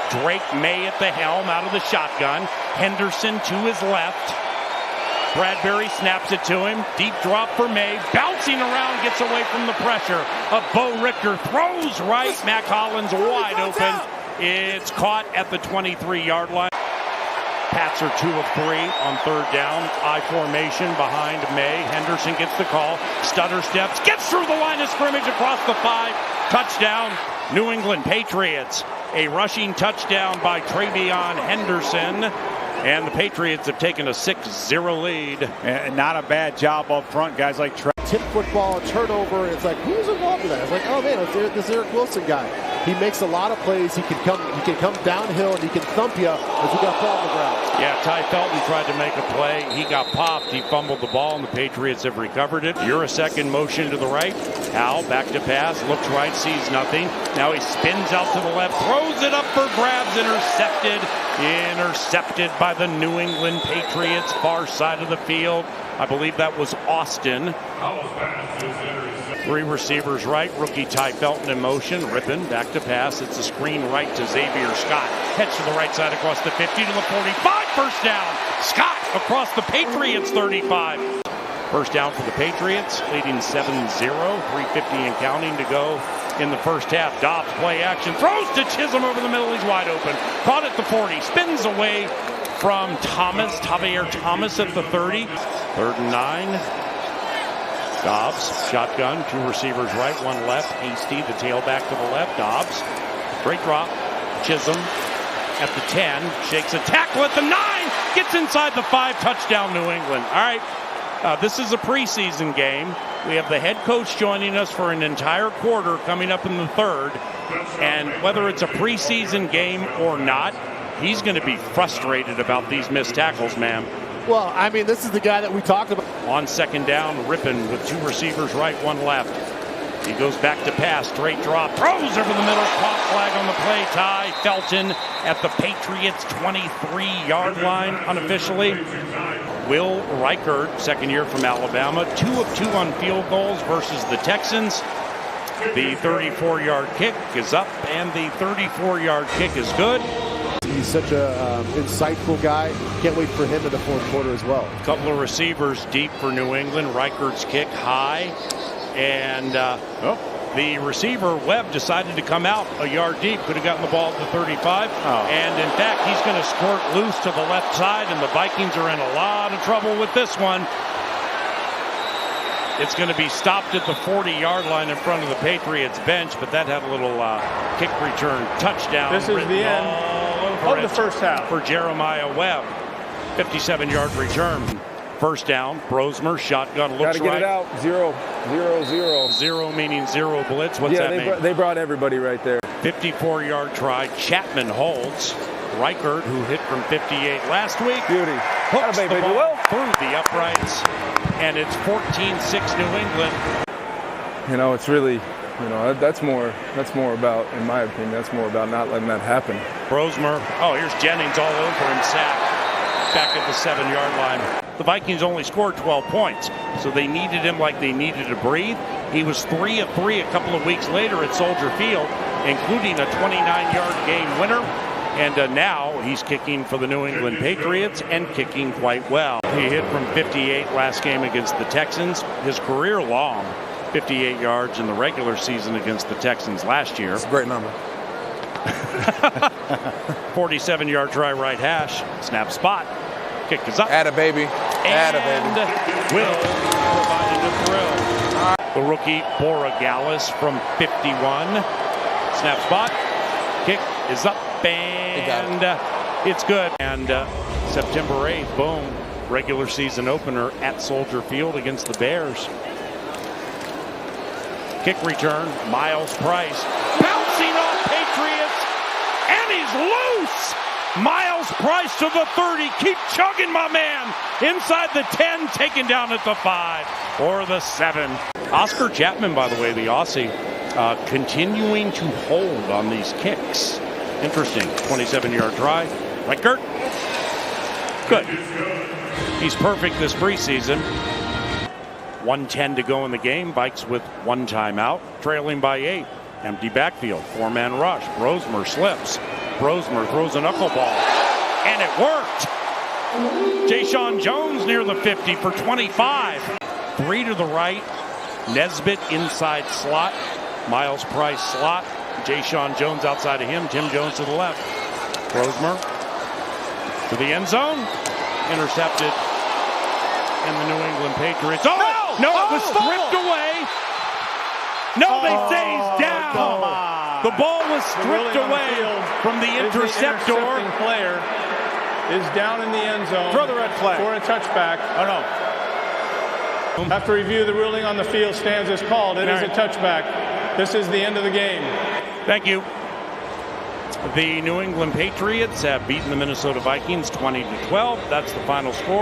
Drake May at the helm out of the shotgun. Henderson to his left. Bradbury snaps it to him. Deep drop for May. Bouncing around, gets away from the pressure of Bo Richter. Throws right. Mac Hollins wide open. It's caught at the 23-yard line. Pats are 2 of 3 on third down. I formation behind May. Henderson gets the call. Stutter steps. Gets through the line of scrimmage across the 5. Touchdown, New England Patriots. A rushing touchdown by Travion Henderson. And the Patriots have taken a 6-0 lead. And not a bad job up front, guys like tip football, turnover. It's like, who's involved in that? It's like, oh man, it's this Eric Wilson guy. He makes a lot of plays. He can come downhill and he can thump you as you got ball on the ground. Yeah, Ty Felton tried to make a play. He got popped. He fumbled the ball, and the Patriots have recovered it. You're a second motion to the right. Al back to pass. Looks right, sees nothing. Now he spins out to the left, throws it up for grabs, intercepted. Intercepted by the New England Patriots, far side of the field. I believe that was Austin. 3 receivers right. Rookie Ty Felton in motion. Rippon back to pass. It's a screen right to Xavier Scott. Heads to the right side across the 50 to the 45. First down. Scott across the Patriots 35. First down for the Patriots, leading 7-0. 3:50 and counting to go in the first half. Dobbs play action. Throws to Chisholm over the middle. He's wide open. Caught at the 40. Spins away from Thomas. Javier Thomas at the 30. 3rd and 9. Dobbs, shotgun, 2 receivers right, 1 left. Hasty, the tailback to the left. Dobbs, great drop. Chisholm at the 10, shakes a tackle at the 9, gets inside the 5, touchdown New England. All right, this is a preseason game. We have the head coach joining us for an entire quarter coming up in the 3rd. And whether it's a preseason game or not, he's going to be frustrated about these missed tackles, man. Well, I mean, this is the guy that we talked about. On second down, Rippon with 2 receivers right, 1 left. He goes back to pass, straight drop, throws over the middle, caught flag on the play. Ty Felton at the Patriots 23-yard line unofficially. Will Reichard, second year from Alabama, 2 of 2 on field goals versus the Texans. The 34-yard kick is up, and the 34-yard kick is good. He's such a insightful guy. Can't wait for him in the 4th quarter as well. A couple of receivers deep for New England. Reichard's kick high. And the receiver, Webb, decided to come out a yard deep. Could have gotten the ball at the 35. And, in fact, he's going to squirt loose to the left side, and the Vikings are in a lot of trouble with this one. It's going to be stopped at the 40-yard line in front of the Patriots bench, but that had a little kick return touchdown. This is the end of the first half for Jeremiah Webb. 57-yard return. First down. Brosmer, shotgun, looks right. Got to get it out. 0, 0, 0. 0 meaning 0 blitz. What's that mean? They brought everybody right there. 54-yard try. Chapman holds. Reichard, who hit from 58 last week, beauty, hooks the ball through the uprights, and it's 14-6 New England. You know, it's really, that's more about, in my opinion, that's more about not letting that happen. Brosmer, here's Jennings all over him, sacked back at the 7-yard line. The Vikings only scored 12 points, so they needed him like they needed to breathe. He was 3 of 3 a couple of weeks later at Soldier Field, including a 29-yard game winner. And now he's kicking for the New England Patriots and kicking quite well. He hit from 58 last game against the Texans. His career long, 58 yards in the regular season against the Texans last year. That's a great number. 47-yard try right hash. Snap spot. Kick is up. Atta baby. Atta baby. Will provided a thrill. The rookie Bora Gallus from 51. Snap spot. Kick is up. And it's good. And September 8th, boom, regular season opener at Soldier Field against the Bears. Kick return, Miles Price bouncing off Patriots, and he's loose. Miles Price to the 30. Keep chugging, my man. Inside the 10, taken down at the 5 or the 7. Oscar Chapman, by the way, the Aussie, continuing to hold on these kicks. Interesting. 27-yard try. Reichard. Good. He's perfect this preseason. 1:10 to go in the game. Vikes with 1 timeout. Trailing by 8. Empty backfield. 4-man rush. Brosmer slips. Brosmer throws a knuckleball, and it worked. Jayshon Jones near the 50 for 25. 3 to the right. Nesbitt inside slot. Miles Price slot. Jayshon Jones outside of him. Tim Jones to the left. Brosmer to the end zone. Intercepted. And the New England Patriots. Oh, no, it was stripped away. No, they say he's down. The ball was stripped away from the interceptor. The player is down in the end zone. Throw the red flag. For a touchback. Oh, no. After review, the ruling on the field stands as called. It is a touchback. This is the end of the game. Thank you. The New England Patriots have beaten the Minnesota Vikings 20-12. That's the final score.